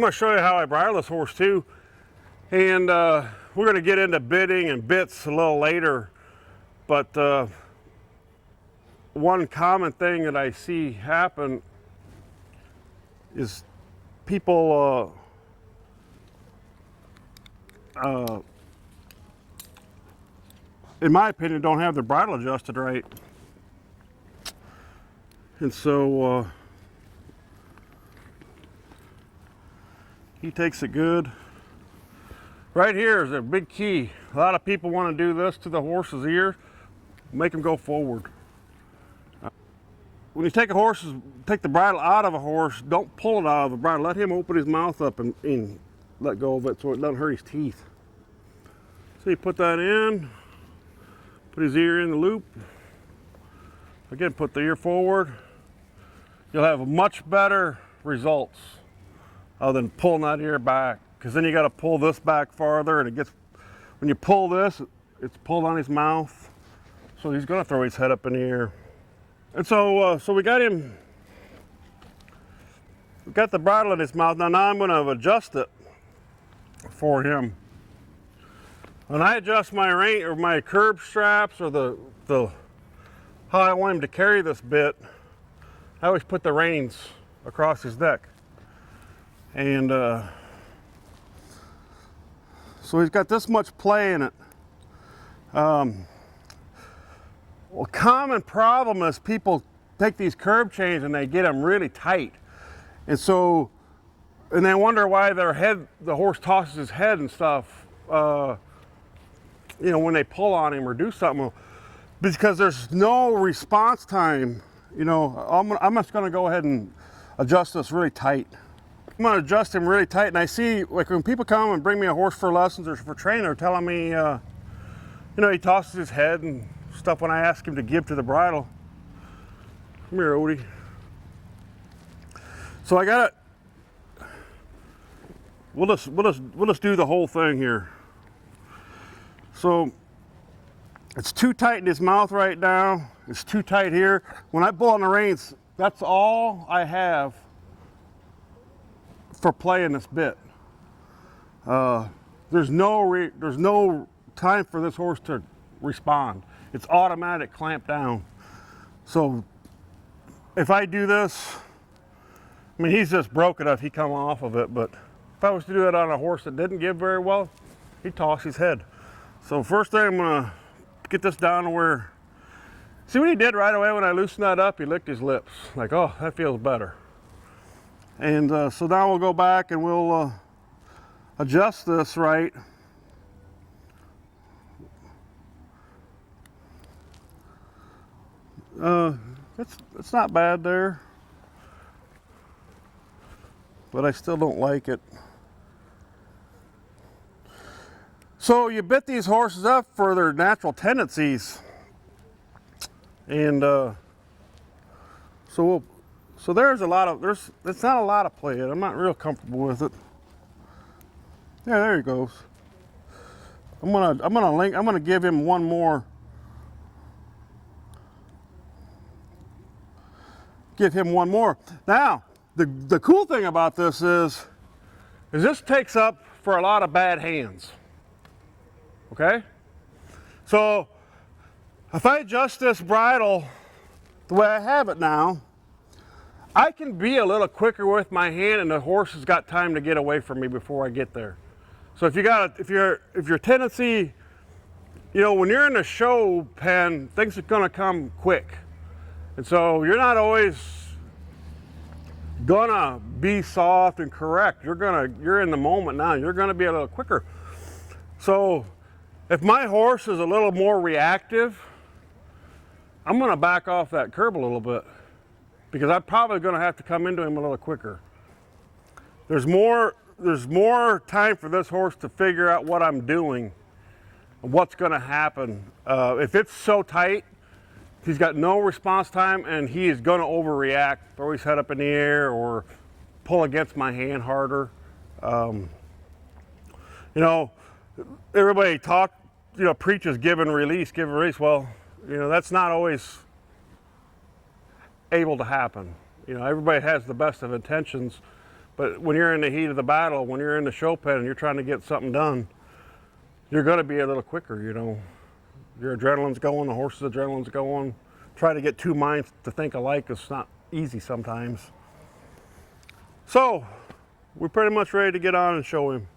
going to show you how I bridle this horse too, and we're going to get into bitting and bits a little later, but one common thing that I see happen is people in my opinion don't have their bridle adjusted right, and so he takes it good. Right here is a big key. A lot of people want to do this to the horse's ear, make him go forward. When you take the bridle out of a horse, don't pull it out of the bridle. Let him open his mouth up and let go of it so it doesn't hurt his teeth. So you put that in, put his ear in the loop. Again, put the ear forward. You'll have much better results other than pulling that ear back, because then you got to pull this back farther, and when you pull this, it's pulled on his mouth, so he's going to throw his head up in the air. And so we got the bridle in his mouth. Now I'm going to adjust it for him. When I adjust my rein or my curb straps or the how I want him to carry this bit, I always put the reins across his neck. And so he's got this much play in it. Well, common problem is people take these curb chains and they get them really tight, and they wonder why the horse tosses his head and stuff. You know, when they pull on him or do something, because there's no response time. You know, I'm just going to go ahead and adjust this really tight. I'm going to adjust him really tight, and I see, like, when people come and bring me a horse for lessons or for training, they're telling me, you know, he tosses his head and stuff when I ask him to give to the bridle. Come here, Odie. So I got it. We'll just do the whole thing here. So it's too tight in his mouth right now. It's too tight here. When I pull on the reins, that's all I have for playing this bit. There's no time for this horse to respond. It's automatic clamp down. So if I do this, I mean, he's just broke enough, he come off of it, but if I was to do that on a horse that didn't give very well, he'd toss his head. So first thing, I'm gonna get this down to where, see what he did right away when I loosened that up? He licked his lips, like, oh, that feels better. And so now we'll go back and we'll adjust this right. It's not bad there, but I still don't like it. So you bit these horses up for their natural tendencies, and so there's it's not a lot of play. I'm not real comfortable with it. Yeah, there he goes. I'm gonna give him one more. Give him one more. Now, the cool thing about this is this takes up for a lot of bad hands. Okay? So if I adjust this bridle the way I have it now, I can be a little quicker with my hand, and the horse has got time to get away from me before I get there. So if your tendency, you know, when you're in a show pen, things are gonna come quick. And so you're not always gonna be soft and correct. You're in the moment now. You're gonna be a little quicker. So if my horse is a little more reactive, I'm gonna back off that curb a little bit, because I'm probably gonna have to come into him a little quicker. There's more time for this horse to figure out what I'm doing, what's gonna happen. If it's so tight, he's got no response time, and he is going to overreact, throw his head up in the air, or pull against my hand harder. You know, everybody preaches give and release, give and release. Well, you know, that's not always able to happen. You know, everybody has the best of intentions, But when you're in the heat of the battle, when you're in the show pen and you're trying to get something done, you're going to be a little quicker, you know. Your adrenaline's going, the horse's adrenaline's going. Try to get two minds to think alike is not easy sometimes. So, we're pretty much ready to get on and show him.